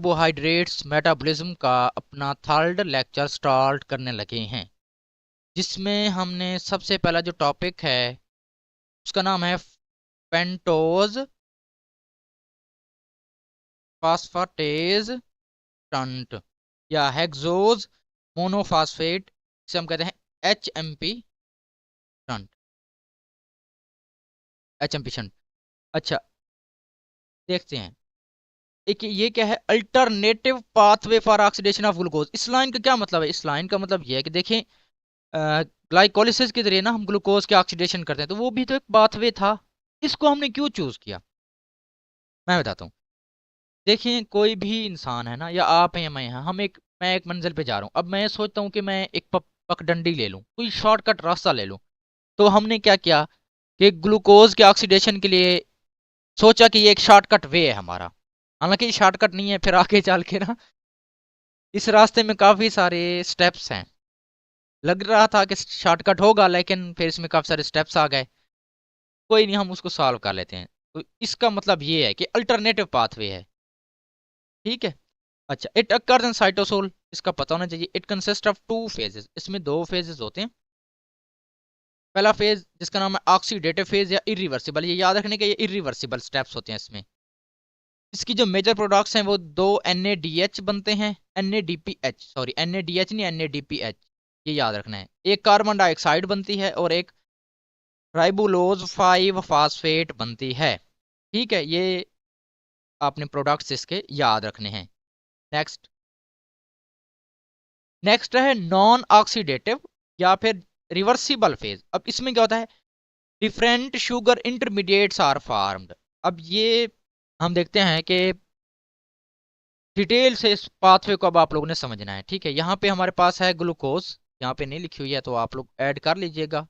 Carbohydrates metabolism का अपना third lecture start करने लगे हैं, जिसमें हमने सबसे पहला जो टॉपिक है उसका नाम है पेंटोज फास्फाटेज स्टंट या हेक्सोज मोनोफास्फेट, जिसे हम कहते हैं HMP स्टंट, HMP स्टंट। अच्छा, देखते हैं एक ये क्या है, alternative pathway for oxidation of glucose. इस लाइन का क्या मतलब है? इस लाइन का मतलब ये है कि देखें, ग्लाइकोलिसिस के जरिए ना हम ग्लूकोज के ऑक्सीडेशन करते हैं, तो वो भी तो एक पाथवे था। इसको हमने क्यों चूज किया, मैं बताता हूँ। देखिए, कोई भी इंसान है ना, या आप हैं या मैं हैं, मैं एक मंजिल पे जा रहा हूँ। अब मैं सोचता हूँ कि मैं एक पगडंडी ले लूँ, कोई शॉर्टकट रास्ता ले लूँ। तो हमने क्या किया कि ग्लूकोज के ऑक्सीडेशन के लिए सोचा कि ये एक शॉर्टकट वे है हमारा। हालांकि ये शॉर्टकट नहीं है, फिर आगे चल के ना इस रास्ते में काफी सारे स्टेप्स हैं। लग रहा था कि शॉर्टकट होगा, लेकिन फिर इसमें काफी सारे स्टेप्स आ गए। कोई नहीं, हम उसको सॉल्व कर लेते हैं। तो इसका मतलब ये है कि अल्टरनेटिव पाथवे है, ठीक है। अच्छा, इट अकर्स इन साइटोसोल, इसका पता होना चाहिए। It consist of two phases, इसमें दो फेजेस होते हैं। पहला फेज जिसका नाम है ऑक्सीडेटिव फेज या इरिवर्सिबल, ये याद रखने के ये इरिवर्सिबल स्टेप्स होते हैं इसमें। इसकी जो मेजर प्रोडक्ट्स हैं वो दो NADH बनते हैं, NADPH, सॉरी NADH नहीं, NADPH, ये याद रखना है। एक कार्बन डाइऑक्साइड बनती है और एक राइबोलोज 5 फास्फेट बनती है, ठीक है। ये आपने प्रोडक्ट्स इसके याद रखने हैं। नेक्स्ट नेक्स्ट है नॉन ऑक्सीडेटिव या फिर रिवर्सिबल फेज। अब इसमें क्या होता है, different sugar intermediates are formed. अब ये हम देखते हैं कि डिटेल से इस पाथवे को अब आप लोगों ने समझना है, ठीक है। यहाँ पे हमारे पास है ग्लूकोज, यहाँ पे नहीं लिखी हुई है तो आप लोग ऐड कर लीजिएगा।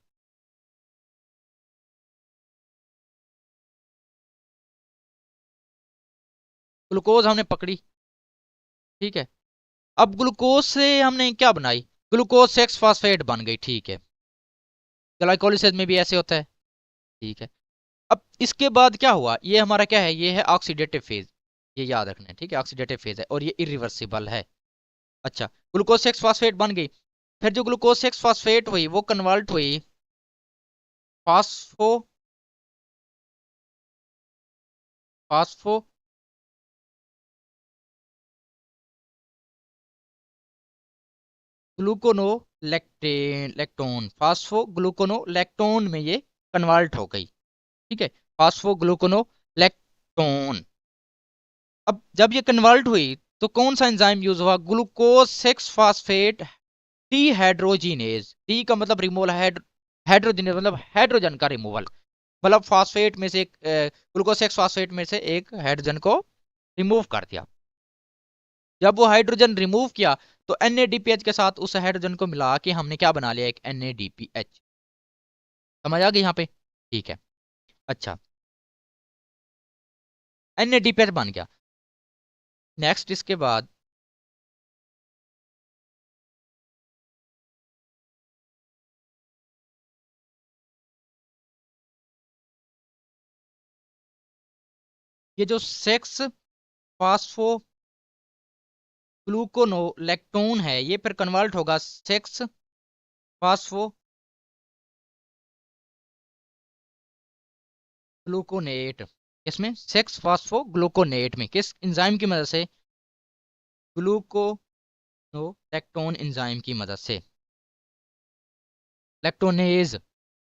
ग्लूकोज हमने पकड़ी, ठीक है। अब ग्लूकोज से हमने क्या बनाई, ग्लूकोज 6 फास्फेट बन गई, ठीक है। ग्लाइकोलिसिस में भी ऐसे होता है, ठीक है। अब इसके बाद क्या हुआ, ये हमारा क्या है, ये है ऑक्सीडेटिव फेज, ये याद रखना है, ठीक है। ऑक्सीडेटिव फेज है और ये इरिवर्सिबल है। अच्छा, ग्लूकोज 6 फास्फेट बन गई। फिर जो ग्लूकोज 6 फास्फेट हुई वो कन्वर्ट हुई phospho phospho glucono lactone, phospho glucono lactone में ये कन्वर्ट हो गई, ठीक है। Phospho glucono lactone. अब जब ये कन्वर्ट हुई तो कौन सा एंजाइम यूज हुआ, ग्लूकोज 6 फास्फेट डीहाइड्रोजिनेज। डी का मतलब रिमूवल, हाइड्रोजिनेज मतलब हाइड्रोजन का रिमूवल। मतलब फास्फेट में से एक ग्लूकोज 6 फास्फेट में से एक हाइड्रोजन को रिमूव कर दिया। जब वो हाइड्रोजन रिमूव किया तो NADPH के साथ उस हाइड्रोजन को मिला के हमने क्या बना लिया, एक NADPH। समझ आ गई यहाँ पे, ठीक है। अच्छा, NADPH बन गया। नेक्स्ट इसके बाद ये जो सेक्स फास्फो ग्लूकोनोलैक्टोन है, ये फिर कन्वर्ट होगा सेक्स फास्फो ग्लूकोनेट। इसमें सेक्स फास्फो ग्लूकोनेट में किस एंजाइम की मदद से, ग्लूकोनोलैक्टोन एंजाइम की मदद से, लैक्टोनेज,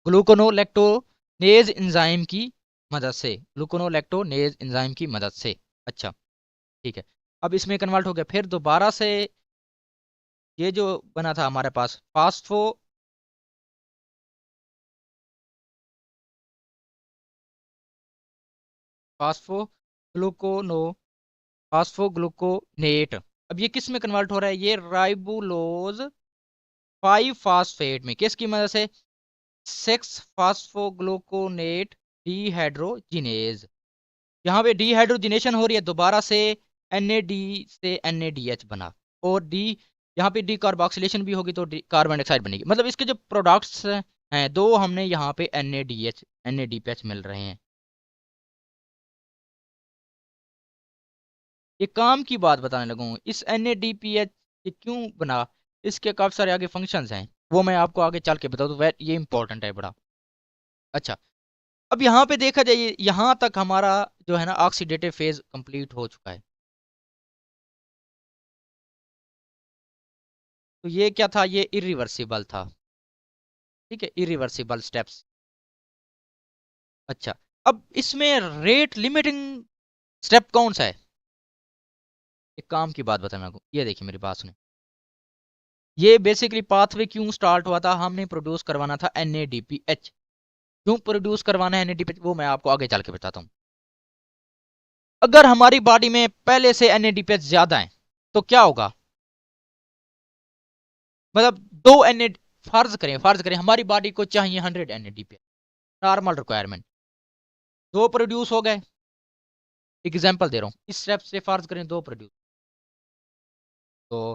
ग्लूकोनोलैक्टोनेज एंजाइम की मदद से, ग्लूकोनोलैक्टोनेज एंजाइम की मदद से। अच्छा, ठीक है। अब इसमें कन्वर्ट हो गया, फिर दोबारा से ये जो बना था हमारे पास फास्फो ग्लूकोनो फास्फोग्लूकोनेट। अब ये किस में कन्वर्ट हो रहा है, ये राइबोलोज 5 फास्फेट में, किसकी मदद से, 6 फास्फोग्लूकोनेट डीहाइड्रोजिनेज। यहाँ पे डीहाइड्रोजिनेशन हो रही है दोबारा से, NAD से NADH बना, और डी यहाँ पे डी कार्बोक्सिलेशन भी होगी तो कार्बन डाइऑक्साइड बनेगी। मतलब इसके जो प्रोडक्ट्स हैं दो, हमने यहाँ पे NADPH मिल रहे हैं। ये काम की बात बताने लगा हूँ। इस NADPH ये क्यों बना, इसके काफी सारे आगे फंक्शंस हैं, वो मैं आपको आगे चल के बताऊँ, तो ये इंपॉर्टेंट है बड़ा। अच्छा, अब यहाँ पे देखा जाए, यहाँ तक हमारा जो है ना ऑक्सीडेटिव फेज कंप्लीट हो चुका है। तो ये क्या था, ये इरिवर्सिबल था। ठीक है, इरिवर्सिबल स्टेप्स। अच्छा, अब इसमें रेट लिमिटिंग स्टेप कौन सा है? एक काम की बात बताना आपको, ये देखिए मेरी बात सुने। ये बेसिकली पाथवे क्यों स्टार्ट हुआ था, हमने प्रोड्यूस करवाना था NADPH। क्यों प्रोड्यूस करवाना है NADPH, वो मैं आपको आगे चल के बताता हूँ। अगर हमारी बॉडी में पहले से NADPH ज्यादा है तो क्या होगा, मतलब दो एन फर्ज करें हमारी बॉडी को चाहिए 100 NADPH, नॉर्मल रिक्वायरमेंट, दो प्रोड्यूस हो गए। एग्जाम्पल दे रहा हूँ, इस स्टेप से फर्ज करें दो प्रोड्यूस, तो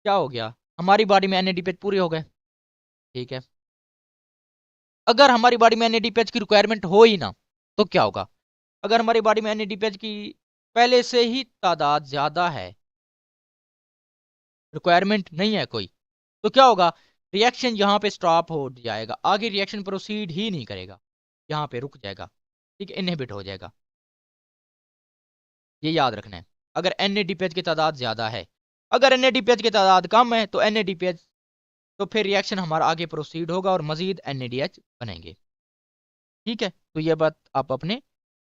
क्या हो गया, हमारी बॉडी में NADPH पूरे हो गए। ठीक है, अगर हमारी बॉडी में NADPH की रिक्वायरमेंट हो ही ना तो क्या होगा, अगर हमारी बॉडी में NADPH की पहले से ही तादाद ज्यादा है, रिक्वायरमेंट नहीं है कोई, तो क्या होगा, रिएक्शन यहाँ पे स्टॉप हो जाएगा, आगे रिएक्शन प्रोसीड ही नहीं करेगा, यहाँ पे रुक जाएगा। ठीक है, इनहिबिट हो जाएगा। ये याद रखना है, अगर NADPH की तादाद ज्यादा है। अगर NADPH की तादाद कम है तो NADPH, तो फिर रिएक्शन हमारा आगे प्रोसीड होगा और मजीद NADH बनेंगे। ठीक है, तो ये बात आप अपने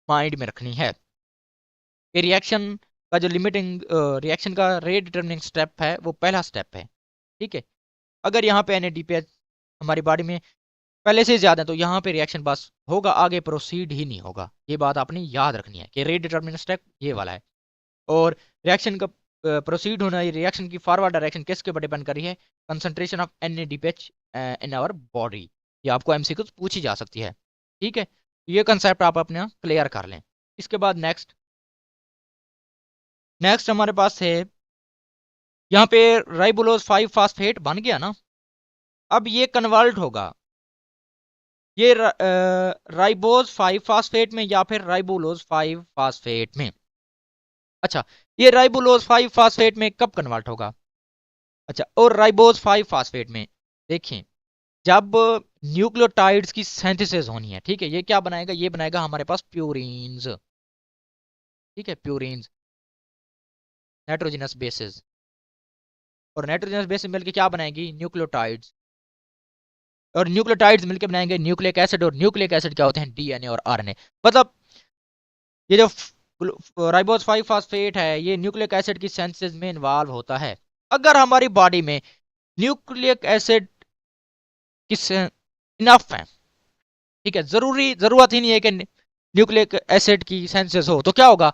माइंड में रखनी है कि रिएक्शन का जो लिमिटिंग रिएक्शन का रेट डिटरमिनिंग स्टेप है वो पहला स्टेप है। ठीक है, अगर यहाँ पे NADPH हमारी बॉडी में पहले से ज्यादा है तो यहाँ पे रिएक्शन बस होगा, आगे प्रोसीड ही नहीं होगा। ये बात आपने याद रखनी है कि रेट डिटरमिनिंग स्टेप ये वाला है। और रिएक्शन का प्रोसीड होना, ये रिएक्शन की फॉरवर्ड डायरेक्शन किसके ऊपर डिपेंड कर रही है, concentration of NADPH in our body. ये आपको MCQ पूछी जा सकती है। ठीक है, ये कंसेप्ट आप अपना क्लियर कर लें। इसके बाद नेक्स्ट नेक्स्ट हमारे पास है, यहाँ पे राइबोलोज 5 फास्फेट बन गया ना, अब ये कन्वर्ट होगा, ये राइबोज 5 फास्फेट में या फिर राइबोलोज 5 फास्फेट में। अच्छा, ये राइबोलोज 5 फास्फेट में कब कन्वर्ट होगा? अच्छा, और राइबोज 5 फास्फेट में देखें, जब न्यूक्लियोटाइड्स की सिंथेसिस होनी है, ठीक है, ये क्या बनाएगा, ये बनाएगा हमारे पास प्यूरिन्स। ठीक है, प्यूरिन्स, नाइट्रोजनस बेसिस, और नाइट्रोजनस बेसिस मिलकर क्या बनाएगी, न्यूक्लियोटाइड्स, और न्यूक्लियोटाइड्स मिलकर बनाएंगे न्यूक्लिक एसिड, और न्यूक्लिक एसिड क्या होते हैं, DNA और RNA। मतलब ये जो राइबोज 5 फास्फेट है, ये न्यूक्लिक एसिड की सिंथेसिस में इन्वॉल्व होता है। अगर हमारी बॉडी में न्यूक्लिक एसिड की इनफ है, ठीक है, जरूरत ही नहीं है कि न्यूक्लिक एसिड की सिंथेसिस हो, तो क्या होगा,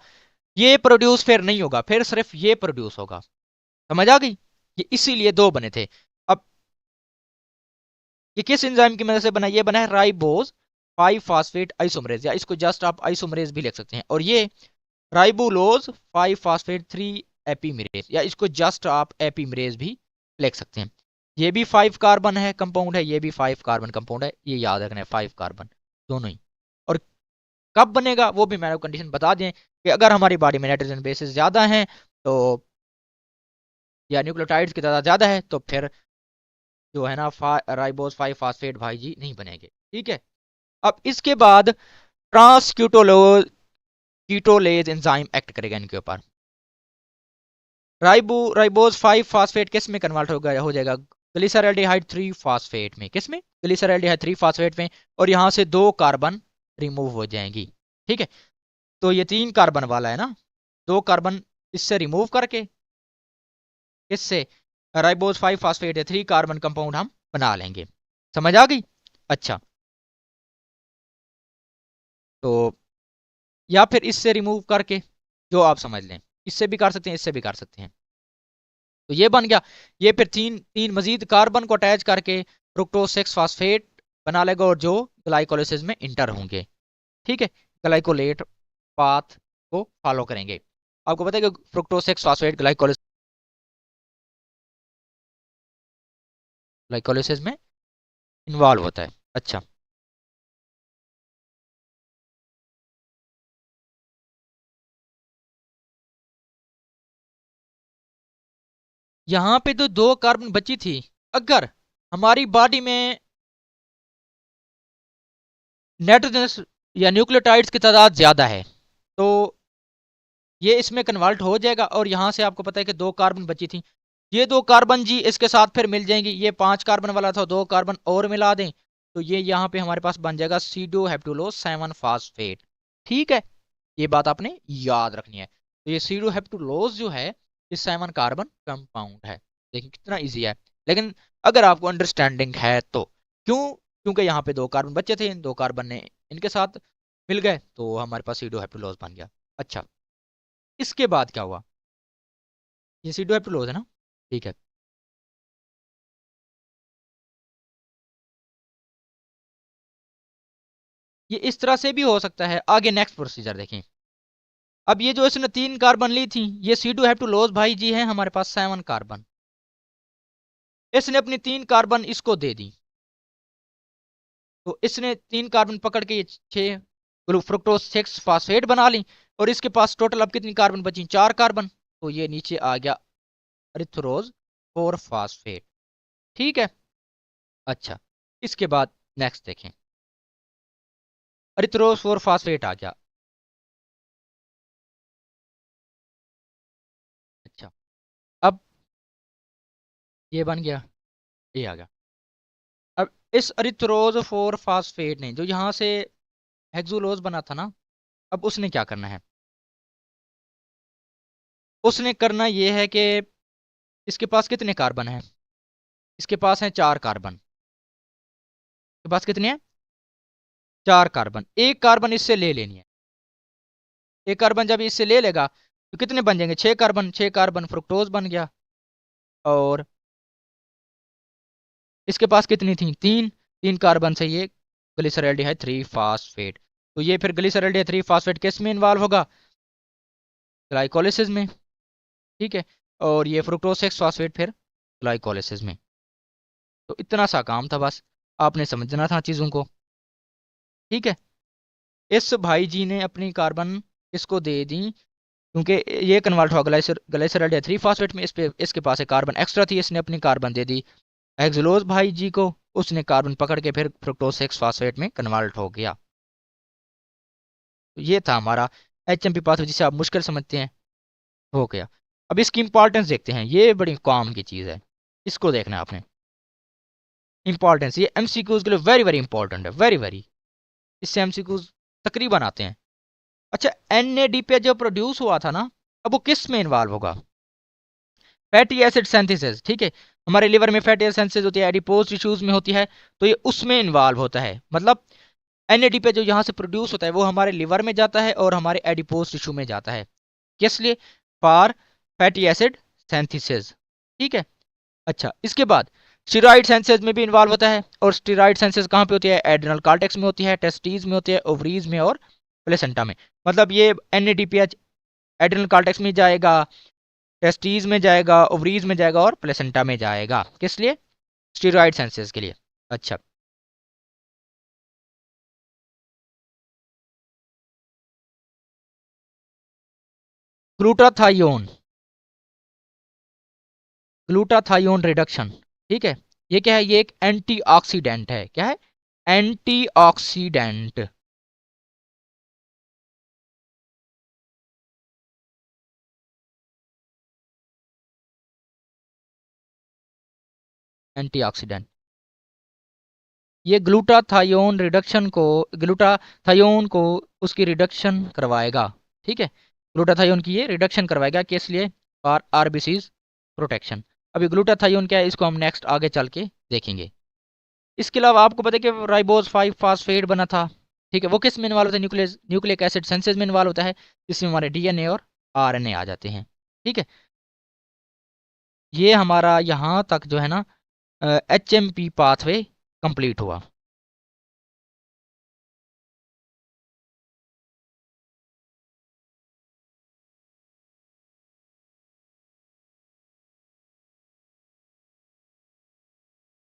ये प्रोड्यूस फिर नहीं होगा, फिर सिर्फ ये प्रोड्यूस होगा। समझ आ गई, ये इसीलिए दो बने थे। अब ये किस एंजाइम की मदद से बना, ये बना है राइबोज 5 फास्फेट आइसोमरेज, या इसको जस्ट आप आइसोमरेज भी लिख सकते हैं। और ये राइबोलोज 5 फास्फेट 3 एपीमरेज, या इसको जस्ट आप एपीमरेज भी लिख सकते हैं। ये भी 5 कार्बन है कंपाउंड है, ये भी 5 कार्बन कंपाउंड है, ये याद रखना है, 5 कार्बन दोनों ही। और कब बनेगा वो भी मैंने कंडीशन बता दें कि अगर हमारी बॉडी में नाइट्रोजन बेसिस ज्यादा हैं तो, या न्यूक्लियोटाइड्स की तादाद ज्यादा है, तो फिर जो है ना राइबोज 5 फास्फेट भाई जी नहीं बनेंगे। ठीक है, अब इसके बाद ट्रांसक्यूटोलोज कीटोलेज एंजाइम एक्ट करेगा इनके ऊपर। राइबोज 5 फास्फेट किस में कन्वर्ट हो जाएगा, ग्लिसरॉल्डिहाइड 3 फास्फेट में, किस में, ग्लिसरॉल्डिहाइड 3 फास्फेट में, और यहां से दो कार्बन रिमूव हो जाएंगी। ठीक है, तो ये 3 कार्बन वाला है ना, दो कार्बन इससे रिमूव करके, इससे राइबोज 5 फास्फेट है 3 कार्बन कंपाउंड हम बना लेंगे। समझ आ गई? अच्छा, तो या फिर इससे रिमूव करके, जो आप समझ लें, इससे भी कर सकते हैं, इससे भी कर सकते हैं। तो ये बन गया, ये फिर तीन तीन मजीद कार्बन को अटैच करके फ्रुक्टोज 6 फास्फेट बना लेगा, और जो ग्लाइकोलिसिस में इंटर होंगे। ठीक है, ग्लाइकोलेट पाथ को फॉलो करेंगे। आपको पता है कि फ्रुक्टोज 6 फास्फेट ग्लाइकोलिसिस में इन्वॉल्व होता है। अच्छा, यहाँ पे तो 2 कार्बन बची थी। अगर हमारी बॉडी में नाइट्रोजन या न्यूक्लियोटाइड्स की तादाद ज्यादा है तो ये इसमें कन्वर्ट हो जाएगा, और यहाँ से आपको पता है कि 2 कार्बन बची थी। ये 2 कार्बन जी इसके साथ फिर मिल जाएंगी। ये 5 कार्बन वाला था, 2 कार्बन और मिला दें तो ये यहाँ पे हमारे पास बन जाएगा सीडो हेप्टुलोज 7 फास्फेट। ठीक है, ये बात आपने याद रखनी है। तो ये सीडो हेप्टुलोज जो है ये 7 कार्बन कंपाउंड है। देखिए कितना इजी है। लेकिन अगर आपको अंडरस्टैंडिंग है तो क्यों, क्योंकि यहाँ पे 2 कार्बन बचे थे, इन 2 कार्बन ने इनके साथ मिल गए तो हमारे पास सीडो हेप्टुलोज बन गया। अच्छा, इसके बाद क्या हुआ, ये सीडो हेप्टुलोज है ना, ठीक है। ये इस तरह से भी हो सकता है। आगे नेक्स्ट प्रोसीजर देखें। अब ये जो इसने 3 कार्बन ली थी, ये सीडो हेप्टुलोज भाई जी है हमारे पास 7 कार्बन। इसने अपनी 3 कार्बन इसको दे दी, तो इसने 3 कार्बन पकड़ के ये 6 फ्रुक्टोज 6 फास्फेट बना ली। और इसके पास टोटल अब कितनी कार्बन बची, 4 कार्बन। तो ये नीचे आ गया अरिथ्रोज 4 फास्फेट। ठीक है। अच्छा, इसके बाद नेक्स्ट देखें, अरिथ्रोज 4 फास्फेट आ गया। अच्छा, अब ये बन गया, ये आ गया। अब इस अरिथ्रोज 4 फास्फेट ने जो यहां से हेक्सुलोज बना था ना, अब उसने क्या करना है, उसने करना ये है कि इसके पास कितने कार्बन है, इसके पास है 4 कार्बन। इसके पास कितने हैं, 4 कार्बन। 1 कार्बन इससे ले लेनी है। 1 कार्बन जब इससे ले लेगा तो कितने बन जाएंगे, 6 कार्बन। 6 कार्बन फ्रुक्टोज बन गया। और इसके पास कितनी थी, 3। 3 कार्बन से ये ग्लिसरॉल्डिहाइड 3 फास्फेट। तो ये फिर ग्लिसरॉल्डिहाइड 3 फास्फेट किस में इन्वॉल्व होगा, ग्लाइकोलिसिस में। ठीक है। और ये फ्रुक्टोज 6 फास्फेट फिर ग्लाइकोलिसिस में। तो इतना सा काम था बस, आपने समझना था चीज़ों को। ठीक है। इस भाई जी ने अपनी कार्बन इसको दे दी, क्योंकि ये कन्वर्ट हुआ ग्लाइसरॉल्डिहाइड 3 फास्फेट में। इस पे इसके पास एक कार्बन एक्स्ट्रा थी, इसने अपनी कार्बन दे दी हेक्सुलोज भाई जी को। उसने कार्बन पकड़ के फिर फ्रुक्टोज 6 फास्फेट में कन्वर्ट हो गया। तो ये था हमारा HMP पाथवे, जिसे आप मुश्किल समझते हैं, हो गया। अब इसकी इंपॉर्टेंस देखते हैं, ये बड़ी काम की चीज़ है, इसको देखना है आपने। इंपॉर्टेंस ये MCQs के लिए वेरी वेरी इंपॉर्टेंट है, वेरी वेरी। इससे MCQs तकरीबन आते हैं। अच्छा, NADP जो प्रोड्यूस हुआ था ना, अब वो किस में इन्वॉल्व होगा, फैटी एसिड सिंथेसिस। ठीक है, हमारे लिवर में फैटी एसिड सिंथेसिस होती है, एडिपोज टिश्यूज में होती है, तो ये उसमें इन्वॉल्व होता है। मतलब NADP जो यहाँ से प्रोड्यूस होता है वो हमारे लिवर में जाता है और हमारे एडिपोज टिश्यू में जाता है। किस लिए, फॉर फैटी एसिड सिंथेसिस। ठीक है। अच्छा, इसके बाद स्टीरॉइड सेंसेस में भी इन्वॉल्व होता है। और स्टीरॉइड सेंसेस कहाँ पे होती है, एड्रिनल कॉर्टेक्स में होती है, टेस्टीज में होती है, ओवरीज में और प्लेसेंटा में। मतलब ये NADPH एड्रिनल कॉर्टेक्स में जाएगा, टेस्टीज में जाएगा, ओवरीज में जाएगा और प्लेसेंटा में जाएगा। किस लिए, स्टीरॉइड सेंसेस के लिए। अच्छा, ग्लूटाथायोन, ग्लूटाथायोन रिडक्शन। ठीक है, ये क्या है, ये एक एंटीऑक्सीडेंट है। क्या है, एंटीऑक्सीडेंट। एंटीऑक्सीडेंट, ये ग्लूटाथायोन रिडक्शन को, ग्लूटाथायोन को उसकी रिडक्शन करवाएगा। ठीक है, ग्लूटाथायोन की ये रिडक्शन करवाएगा, किस लिए, फॉर आरबीसीज प्रोटेक्शन। अभी ग्लूटाथायोन क्या है, इसको हम नेक्स्ट आगे चल के देखेंगे। इसके अलावा आपको पता है कि राइबोज 5 फास्फेट बना था। ठीक है, वो किस में इन्वॉल्व होता है, न्यूक्लिक एसिड सिंथेसिस में इन्वॉल्व होता है, जिसमें हमारे DNA और RNA आ जाते हैं। ठीक है, ये हमारा यहाँ तक जो है ना HMP पाथवे कंप्लीट हुआ।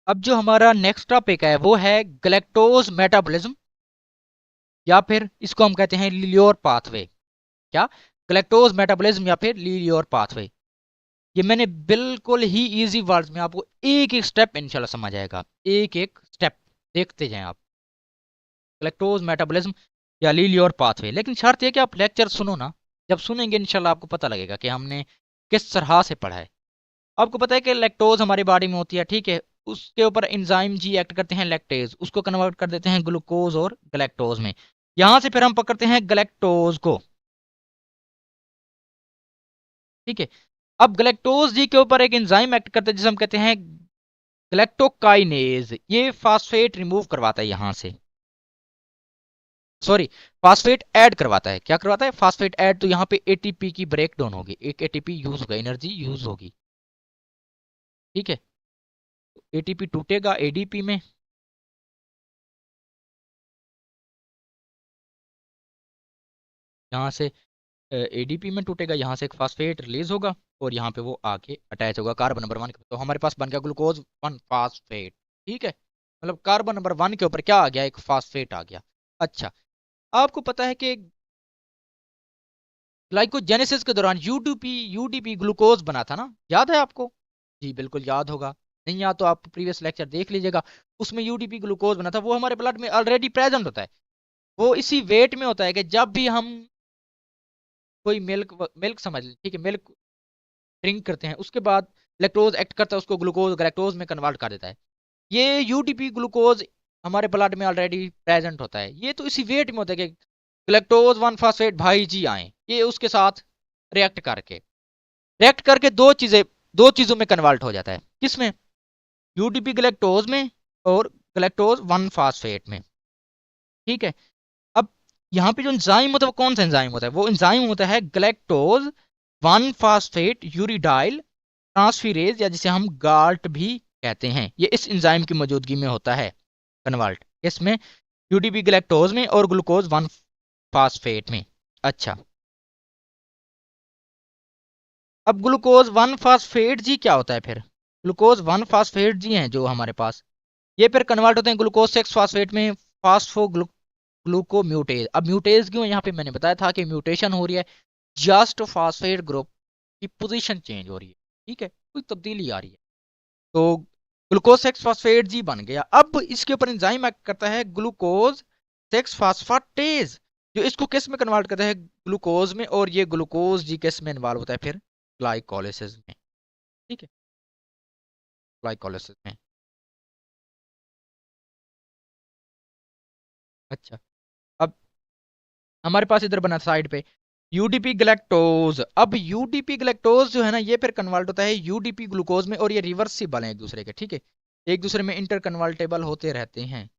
अब जो हमारा नेक्स्ट टॉपिक है वो है गैलेक्टोज मेटाबॉलिज्म, या फिर इसको हम कहते हैं लिलियोर पाथवे। क्या, गैलेक्टोज मेटाबॉलिज्म या फिर लिलियोर पाथवे। ये मैंने बिल्कुल ही इजी वर्ड्स में आपको एक एक स्टेप इंशाल्लाह समझ आएगा, एक एक स्टेप देखते जाएं आप। लैक्टोज मेटाबॉलिज्म या लीली और पाथवे, लेकिन शर्त यह कि आप लेक्चर सुनो ना। जब सुनेंगे इंशाल्लाह आपको पता लगेगा कि हमने किस तरह से पढ़ा है। आपको पता है कि लैक्टोज हमारी बॉडी में होती है, ठीक है। उसके ऊपर एंजाइम जी एक्ट करते हैं, लैक्टेज उसको कन्वर्ट कर देते हैं ग्लूकोज और गलेक्टोज में। यहां से फिर हम पकड़ते हैं गलेक्टोज को, ठीक है। अब गलेक्टोज जी के ऊपर एक एंजाइम एक्ट करता है जिसे हम कहते हैं गलेक्टोकाइनेज। ये फास्फेट रिमूव करवाता है यहां से, सॉरी, फास्फेट ऐड करवाता है। क्या करवाता है? Phosphate add. तो यहाँ पे एटीपी की ब्रेक डाउन होगी, एक एटीपी यूज होगा, एनर्जी यूज होगी, ठीक है। एटीपी टूटेगा एडीपी में, यहाँ से एडीपी में टूटेगा, यहाँ से एक फास्फेट रिलीज होगा और यहाँ पे वो आके अटैच होगा कार्बन नंबर 1 के। तो हमारे पास बन गया ग्लूकोज 1 फास्फेट, ठीक है। मतलब कार्बन नंबर 1 के ऊपर क्या आ गया? एक फास्फेट आ गया। अच्छा, आपको पता है कि ग्लाइकोजेनेसिस के दौरान यूडीपी यूडीपी ग्लूकोज बना था ना, याद है आपको? जी बिल्कुल याद होगा। नहीं याद तो आप प्रीवियस लेक्चर देख लीजिएगा। उसमें यूडीपी ग्लूकोज बना था, वो हमारे ब्लड में ऑलरेडी प्रेजेंट होता है। वो इसी वेट में होता है कि जब भी हम कोई मिल्क मिल्क समझ लें, ठीक है, मिल्क ड्रिंक करते हैं, उसके बाद लैक्टोज एक्ट करता है, उसको ग्लूकोज गैलेक्टोज में कन्वर्ट कर देता है। ये यूडीपी ग्लूकोज हमारे ब्लड में ऑलरेडी प्रेजेंट होता है। ये तो इसी वेट में होता है कि ग्लैक्टोज 1 फास्फेट भाई जी आए, ये उसके साथ रिएक्ट करके रिएक्ट करके दो चीजों में कन्वर्ट हो जाता है। किसमें? यूडीपी गैलेक्टोज में और गैलेक्टोज 1 फास्फेट में, ठीक है। अब यहाँ पे जो एंजाइम होता है वो कौन सा एंजाइम होता है? वो एंजाइम होता है गैलेक्टोज 1 फास्फेट यूरिडाइल ट्रांसफीरेज, या जिसे हम गाल्ट भी कहते हैं। ये इस एंजाइम की मौजूदगी में होता है कन्वर्ट, इसमें यूडीपी गैलेक्टोज में और ग्लूकोज 1 फास्फेट में। अच्छा, अब ग्लूकोज 1 फास्फेट जी क्या होता है फिर? ग्लूकोज 1 फास्फेट जी हैं जो हमारे पास, ये फिर कन्वर्ट होते हैं ग्लूकोज 6 फास्फेट में, फास्फो ग्लूकोम्यूटेज। अब म्यूटेज क्यों? यहाँ पे मैंने बताया था कि म्यूटेशन हो रही है, जस्ट फास्फेट ग्रुप की पोजीशन चेंज हो रही है, ठीक है, कोई तब्दीली आ रही है। तो ग्लूकोज 6 फास्फेट जी बन गया। अब इसके ऊपर एंजाइम एक्ट करता है ग्लूकोज 6 फास्फाटेज, जो इसको किस में कन्वर्ट करता है? ग्लूकोज में। और ये ग्लूकोज जी किस में इन्वॉल्व होता है फिर? ग्लाइकोलिसिस में, ठीक है, ग्लाइकोलिसिस में। अच्छा, अब हमारे पास इधर बना साइड पे यूडीपी गैलेक्टोज। अब यूडीपी गैलेक्टोज जो है ना, ये फिर कन्वर्ट होता है यूडीपी ग्लूकोज में, और ये रिवर्सिबल है एक दूसरे के, ठीक है, एक दूसरे में इंटर कन्वर्टेबल होते रहते हैं।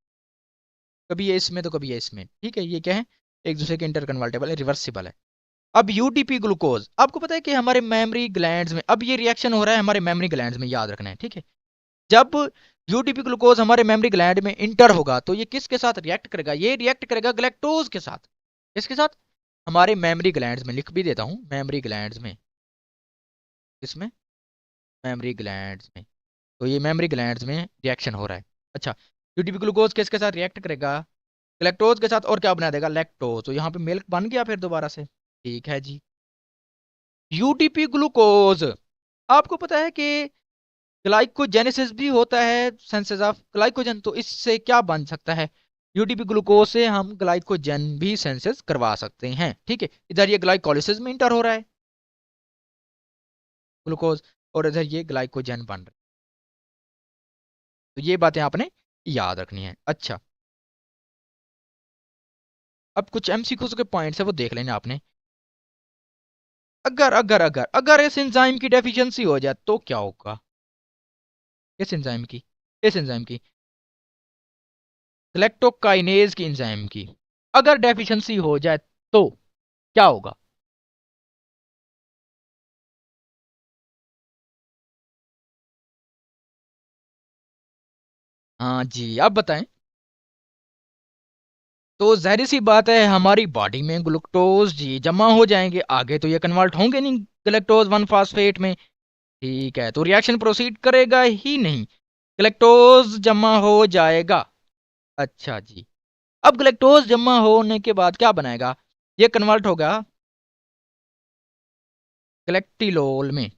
कभी ये इसमें तो कभी ये इसमें, ठीक है। ये क्या है? एक दूसरे के इंटर कन्वर्टेबल है, रिवर्सिबल है। अब यूडीपी ग्लूकोज, आपको पता है कि हमारे मेमोरी ग्लैंड्स में, अब ये रिएक्शन हो रहा है हमारे मेमोरी ग्लैंड्स में, याद रखना है, ठीक है। जब यूडीपी ग्लूकोज हमारे मेमोरी ग्लैंड में इंटर होगा तो ये किसके साथ रिएक्ट करेगा? ये रिएक्ट करेगा गैलेक्टोज के साथ। किसके साथ? हमारे मेमोरी ग्लैंड्स में। लिख भी देता हूं, मेमोरी ग्लैंड्स में। किसमें? मेमोरी ग्लैंड्स में। तो ये मेमोरी ग्लैंड्स में रिएक्शन हो रहा है। अच्छा, यूडीपी ग्लूकोज किसके साथ रिएक्ट करेगा? गैलेक्टोज के साथ। और क्या बना देगा? लैक्टोज। तो यहाँ पे मिल्क बन गया फिर दोबारा से, ठीक है जी। यूडीपी ग्लूकोज, आपको पता है कि ग्लाइकोजेनेसिस भी होता है, सेंसेस ऑफ ग्लाइकोजन। तो इससे क्या बन सकता है? यूडीपी ग्लूकोज से हम ग्लाइकोजन भी सेंसेस करवा सकते हैं, ठीक है। इधर ये ग्लाइकोलिसिस में इंटर हो रहा है ग्लूकोज, और इधर ये ग्लाइकोजन बन रहा है। तो ये बातें आपने याद रखनी है। अच्छा, अब कुछ एमसीक्यू के पॉइंट्स है वो देख लेना आपने। अगर इस एंजाइम की डेफिशिएंसी हो जाए तो क्या होगा? इस एंजाइम की, इस एंजाइम की, ग्लैक्टोकाइनेज की एंजाइम की अगर डेफिशिएंसी हो जाए तो क्या होगा? हाँ जी, आप बताएं। तो जाहिर सी बात है हमारी बॉडी में ग्लूकोज जी जमा हो जाएंगे, आगे तो ये कन्वर्ट होंगे नहीं ग्लैक्टोज 1 फास्फेट में, ठीक है। तो रिएक्शन प्रोसीड करेगा ही नहीं, ग्लैक्टोज जमा हो जाएगा। अच्छा जी, अब ग्लैक्टोज जमा होने के बाद क्या बनाएगा? ये कन्वर्ट होगा गलेक्टिलोल में,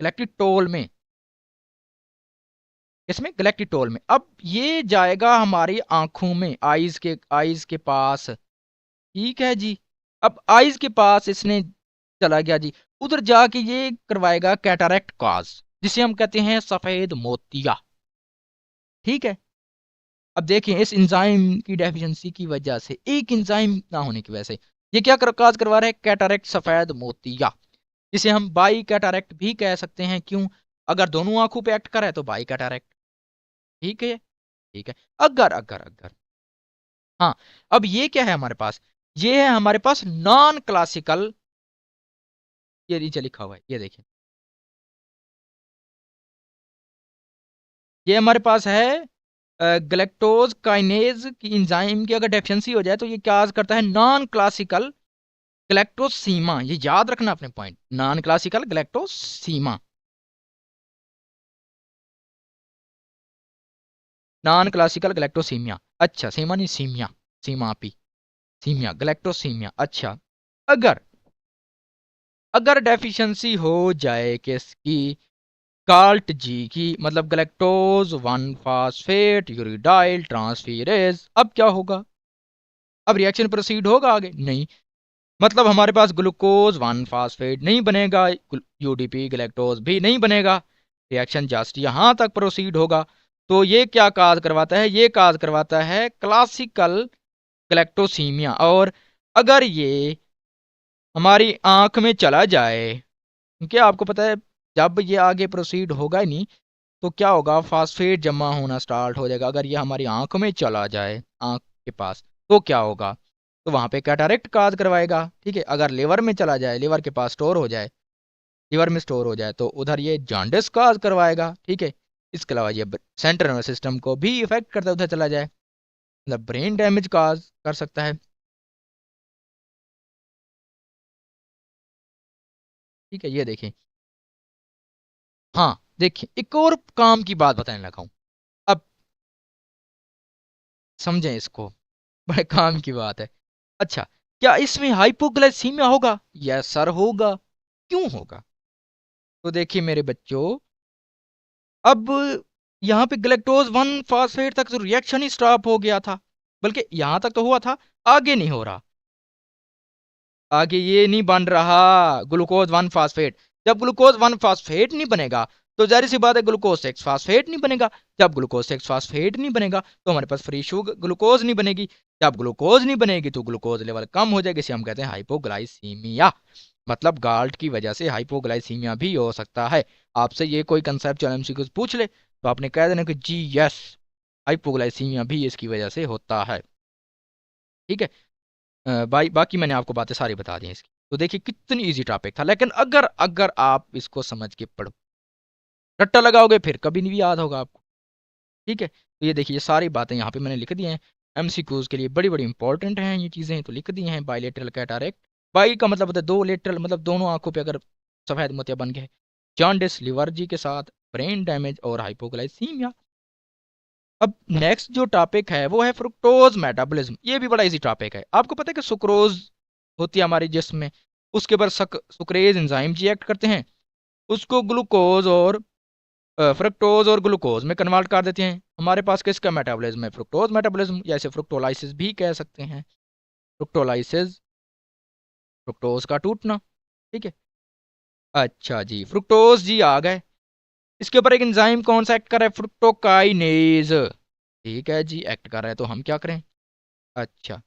गैलेक्टिटोल में। इसमें गैलेक्टिटोल में। अब ये जाएगा हमारी आंखों में, आईज के पास। ठीक है जी। अब आईज के पास इसने चला गया जी, उधर जाके ये करवाएगा कैटरेक्ट काज, जिसे हम कहते हैं सफेद मोतिया। ठीक है। अब देखिए इस एंजाइम की डेफिशिएंसी की वजह से, एक एंजाइम ना होने की वजह से, ये क्या काज करवा रहा है, कैटरेक्ट सफेद मोतिया, जिसे हम बाई कैटरेक्ट भी कह सकते हैं। क्यों? अगर दोनों आंखों पे एक्ट कर रहा है तो बाई कैटरेक्ट। ठीक है। ठीक है। अगर अगर अगर हाँ, अब ये क्या है हमारे पास, ये है हमारे पास नॉन क्लासिकल, ये नीचे लिखा हुआ है, ये देखिए, ये हमारे पास है ग्लेक्टोज काइनेज की एंजाइम की अगर डेफिशिएंसी हो जाए तो ये क्या करता है, नॉन क्लासिकल ग्लेक्टोसीमा। ये याद रखना अपने point, non classical galactosemia, non classical galactosemia. अच्छा, सीमा नहीं, सीमिया, सीमा पी, सीमिया, ग्लेक्टोसीमिया। अच्छा, अगर अगर डेफिशिएंसी हो जाए किसकी, गाल्ट जी की, मतलब ग्लेक्टोज 1 फास्फेट यूरिडाइल ट्रांसफेरेज, अब क्या होगा, अब रिएक्शन प्रोसीड होगा आगे? नहीं। मतलब हमारे पास ग्लूकोज 1 फास्फेट नहीं बनेगा, यूडीपी ग्लैक्टोज भी नहीं बनेगा, रिएक्शन जस्ट यहां तक प्रोसीड होगा। तो ये क्या काज करवाता है, ये काज करवाता है क्लासिकल ग्लैक्टोसीमिया। और अगर ये हमारी आंख में चला जाए, क्योंकि आपको पता है जब ये आगे प्रोसीड होगा ही नहीं तो क्या होगा, फास्फेट जमा होना स्टार्ट हो जाएगा। अगर ये हमारी आंख में चला जाए, आंख के पास, तो क्या होगा, तो वहां पे कैटारेक्ट काज करवाएगा। ठीक है। अगर लिवर में चला जाए, लिवर के पास स्टोर हो जाए, लिवर में स्टोर हो जाए, तो उधर ये जॉन्डिस काज करवाएगा। ठीक है। इसके अलावा ये सेंट्रल नर्वस सिस्टम को भी इफेक्ट करता है, उधर चला जाए, मतलब ब्रेन डैमेज काज कर सकता है। ठीक है, ये देखें। हाँ देखिए, एक और काम की बात बताने लगा हूं, अब समझें इसको, बड़े काम की बात है। अच्छा, क्या इसमें हाइपोग्लाइसीमिया होगा? यस सर, होगा। क्यों होगा? तो देखिए मेरे बच्चों, अब यहाँ पे ग्लैक्टोज 1 फास्फेट तक तो रिएक्शन ही स्टॉप हो गया था, बल्कि यहां तक तो हुआ था, आगे नहीं हो रहा। आगे ये नहीं बन रहा ग्लूकोज 1 फास्फेट। जब ग्लूकोज 1 फास्फेट नहीं बनेगा तो जाहिर सी बात है ग्लूकोज 6 फास्फेट नहीं बनेगा। जब ग्लूकोज 6 फास्फेट नहीं बनेगा तो हमारे पास फ्री शुगर ग्लूकोज नहीं बनेगी। जब ग्लूकोज नहीं बनेगी तो ग्लूकोज लेवल कम हो जाएगी, इसे हम कहते हैं हाइपोग्लाइसीमिया। मतलब गाल्ट की वजह से हाइपोग्लाइसीमिया भी हो सकता है। आपसे ये कोई कंसेप्चुअल एमसीक्यूज पूछ ले तो आपने कह देना कि जी यस, हाइपोग्लाइसीमिया भी इसकी वजह से होता है। ठीक है। बाकी मैंने आपको बातें सारी बता दी हैं इसकी। तो देखिए कितनी इजी टॉपिक था, लेकिन अगर अगर आप इसको समझ के पढ़ो, रट्टा लगाओगे फिर कभी नहीं याद होगा आपको। ठीक है। तो ये देखिए, ये सारी बातें यहाँ पे मैंने लिख दी हैं, एमसीक्यूज के लिए बड़ी बड़ी इंपॉर्टेंट हैं ये चीज़ें, तो लिख दी हैं। बाइलेटरल कैटारेक्ट, बाई का मतलब होता है दो, लेटरल मतलब दोनों आंखों पे अगर सफेद मोतिया बन गए, जॉन्डिस लिवर जी के साथ, ब्रेन डैमेज और हाइपोग्लाइसीमिया। अब नेक्स्ट जो टॉपिक है वो है फ्रुक्टोज मेटाबॉलिज्म। ये भी बड़ा इजी टॉपिक है। आपको पता है कि सुक्रोज होती है हमारी जिस्म में, उसके ऊपर सुक्रेज एंजाइम जी एक्ट करते हैं, उसको ग्लूकोज और फ्रुक्टोज और ग्लूकोज में कन्वर्ट कर देते हैं। हमारे पास किसका मेटाबॉलिज्म है, फ्रुक्टोज मेटाबॉलिज्म, या इसे फ्रुक्टोलाइसिस भी कह सकते हैं। फ्रुक्टोलाइसिस, फ्रुक्टोज का टूटना। ठीक है। अच्छा जी, फ्रुक्टोज जी आ गए। इसके ऊपर एक एंजाइम कौन सा एक्ट कर रहा है, फ्रुक्टोकाइनेज। ठीक है जी, एक्ट कर रहा है, तो हम क्या करें? अच्छा,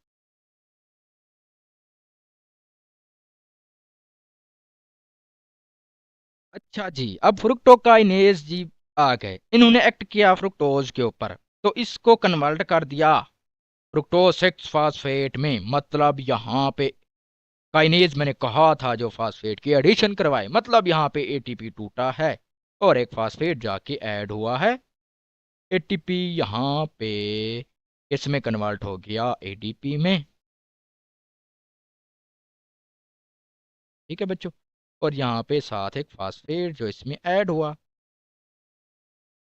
अच्छा जी, अब फ्रुक्टोकाइनेज जी आ गए, इन्होंने एक्ट किया फ्रुक्टोज के ऊपर, तो इसको कन्वर्ट कर दिया फ्रुक्टोज 6 फास्फेट में। मतलब यहाँ पे काइनेज मैंने कहा था जो फास्फेट की एडिशन करवाए, मतलब यहाँ पे एटीपी टूटा है और एक फास्फेट जाके ऐड हुआ है। एटीपी यहाँ पे इसमें कन्वर्ट हो गया एडीपी में। ठीक है बच्चों, और यहाँ पे साथ एक फास्फेट जो इसमें ऐड हुआ।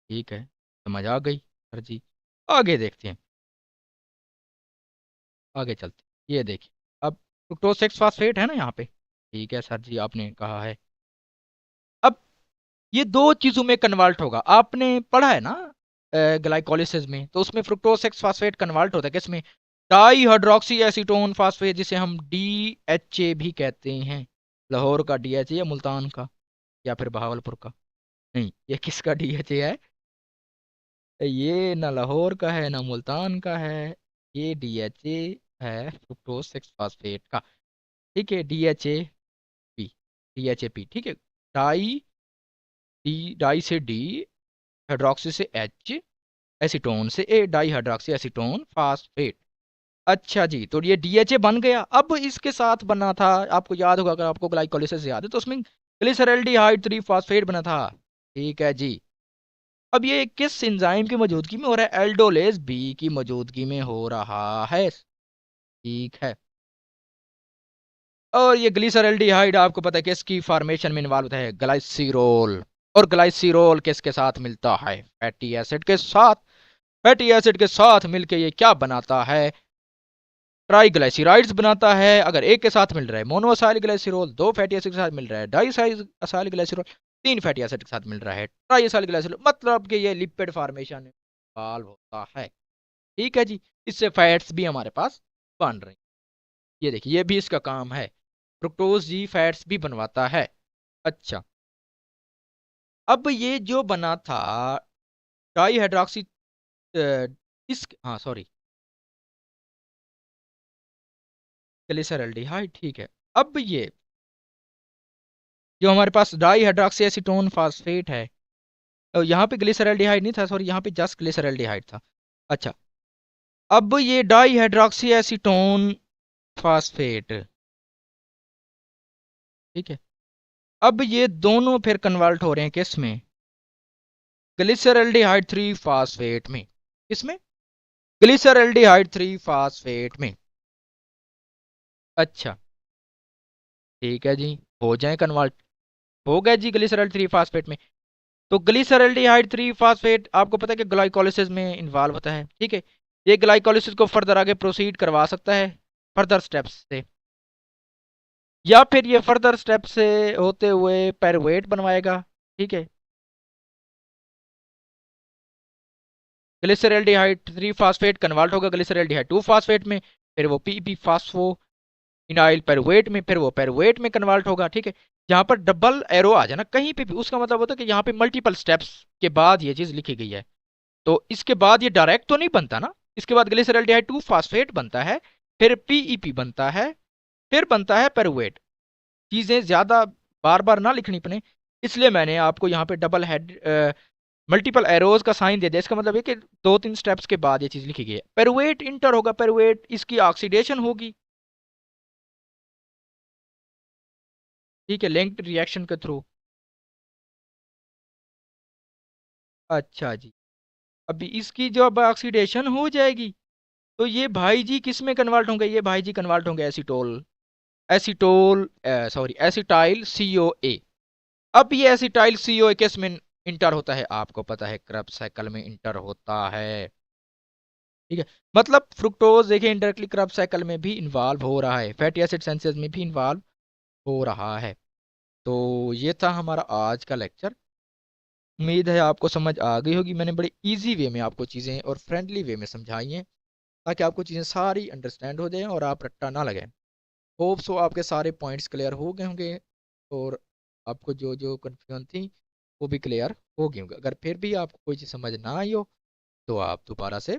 ठीक है, समझ आ गई सर जी? आगे देखते हैं, आगे चलते हैं। ये देखिए, अब फ्रुक्टोज 6 फास्फेट है ना यहाँ पे। ठीक है सर जी, आपने कहा है। अब ये दो चीजों में कन्वर्ट होगा। आपने पढ़ा है ना ग्लाइकोलिसिस में, तो उसमें फ्रुक्टोज 6 फास्फेट कन्वर्ट होता है किसमें? डाई हाइड्रोक्सी एसीटोन फास्फेट, जिसे हम DHA भी कहते हैं। लाहौर का DHA या मुल्तान का या फिर बहावलपुर का? नहीं, ये किसका DHA है? ये ना लाहौर का है ना मुल्तान का है। ये DHA है फ्रुक्टोज 6 फास्फेट का। ठीक है, DHAP, DHAP, ठीक है। डाई, डाई से D, हाइड्रोक्सी से H, एसीटोन से A, di hydroxy acetone phosphate. अच्छा जी, तो ये DHA बन गया। अब इसके साथ बना था, आपको याद होगा, अगर आपको ग्लाइकोलिसिस याद है तो उसमें ग्लिसरॉल्डिहाइड 3 फास्फेट बना था। ठीक है जी। अब ये किस एंजाइम की मौजूदगी में हो रहा है? एल्डोलेज बी की मौजूदगी में हो रहा है। ठीक है। और ये ग्लिसरॉल्डिहाइड आपको पता है किसकी फॉर्मेशन में इन्वॉल्व होता है? ग्लाइसिरोल। और ग्लाइसिरोल किसके साथ मिलता है? फैटी एसिड के साथ। फैटी एसिड के साथ मिलके ये क्या बनाता है? ट्राइग्लाइसराइड्स बनाता है। अगर एक के साथ मिल रहा है मोनोअसाइल ग्लाइसिरोल, दो फैटी एसिड के साथ मिल रहा है डाइअसाइल ग्लाइसिरोल, तीन फैटी एसिड के साथ मिल रहा है ट्राइअसाइल ग्लाइसिरोल, मतलब कि ये लिपिड फॉर्मेशन इन्वॉल्व होता है। ठीक है जी। इससे फैट्स भी हमारे पास बन रही हैं। ये देखिए, ये भी इसका काम है। फ्रुक्टोज जी फैट्स भी बनवाता है। अच्छा, अब ये जो बना था डाई हाइड्रोक्सी, इस, हाँ सॉरी, ग्लिसरॉल्डिहाइड, ठीक है। अब ये जो हमारे पास डाई हाइड्रोक्सी एसीटोन फास्फेट है, यहाँ पे ग्लिसरॉल्डिहाइड नहीं था, सॉरी, यहाँ पे जस्ट ग्लिसरॉल्डिहाइड था। अच्छा, अब ये डाई हाइड्रोक्सी एसीटोन फास्फेट, ठीक है, अब ये दोनों फिर कन्वर्ट हो रहे हैं किस में? ग्लिसरॉल्डिहाइड 3 फास्फेट में। किसमें? ग्लिसरॉल्डिहाइड 3 फास्फेट में। अच्छा, ठीक है जी, हो जाए कन्वर्ट। हो गया जी ग्लिसरॉल 3 फास्फेट में। तो ग्लिसरॉल्डिहाइड 3 फास्फेट आपको पता है कि ग्लाइकोलिसिस में इन्वॉल्व होता है। ठीक है, ये ग्लाइकोलिसिस को फर्दर आगे प्रोसीड करवा सकता है फर्दर स्टेप्स से, या फिर ये फर्दर स्टेप से होते हुए पायरुवेट बनवाएगा। ठीक है, ग्लिसरॉल्डिहाइड 3 फास्फेट कन्वर्ट होगा ग्लिसरॉल्डिहाइड 2 फास्फेट में, फिर वो PP फास्फो इनाइल पायरुवेट में, फिर वो पायरुवेट में कन्वर्ट होगा। ठीक है, जहां पर डबल एरो आ जाए ना कहीं पे भी, उसका मतलब होता है कि यहाँ पे मल्टीपल स्टेप्स के बाद ये चीज लिखी गई है। तो इसके बाद ये डायरेक्ट तो नहीं बनता ना, इसके बाद ग्लिसरॉल्डिहाइड 2 फास्फेट बनता है, फिर PEP बनता है, फिर बनता है पायरुवेट। चीजें ज्यादा बार बार ना लिखनी पड़े, इसलिए मैंने आपको यहाँ पे डबल हेड मल्टीपल एरोज का साइन दे दिया। इसका मतलब है कि दो तीन स्टेप्स के बाद ये चीज लिखी गई है। पायरुवेट इंटर होगा, पायरुवेट इसकी ऑक्सीडेशन होगी। ठीक है, लिंक्ड रिएक्शन के थ्रू। अच्छा जी, अभी इसकी जब ऑक्सीडेशन हो जाएगी तो ये भाई जी किस में कन्वर्ट होंगे? ये भाई जी कन्वर्ट होंगे एसीटोल, एसीटोल सॉरी एसिटाइल CoA। अब ये एसिटाइल CoA किस में इंटर होता है? आपको पता है क्रेब्स साइकिल में इंटर होता है। ठीक है, मतलब फ्रुक्टोज देखिए इंडायरेक्टली क्रेब्स साइकिल में भी इन्वॉल्व हो रहा है, फैटी एसिड सिंथेसिस में भी इन्वॉल्व हो रहा है। तो ये था हमारा आज का लेक्चर। उम्मीद है आपको समझ आ गई होगी। मैंने बड़े इजी वे में आपको चीज़ें और फ्रेंडली वे में समझाई हैं, ताकि आपको चीज़ें सारी अंडरस्टैंड हो जाएं और आप रट्टा ना लगें। होप सो आपके सारे पॉइंट्स क्लियर हो गए होंगे, और आपको जो जो कन्फ्यूजन थी वो भी क्लियर हो गई होंगी। अगर फिर भी आपको कोई चीज़ समझ ना आई हो तो आप दोबारा से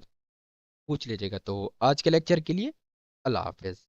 पूछ लीजिएगा। तो आज के लेक्चर के लिए अल्लाह हाफिज़।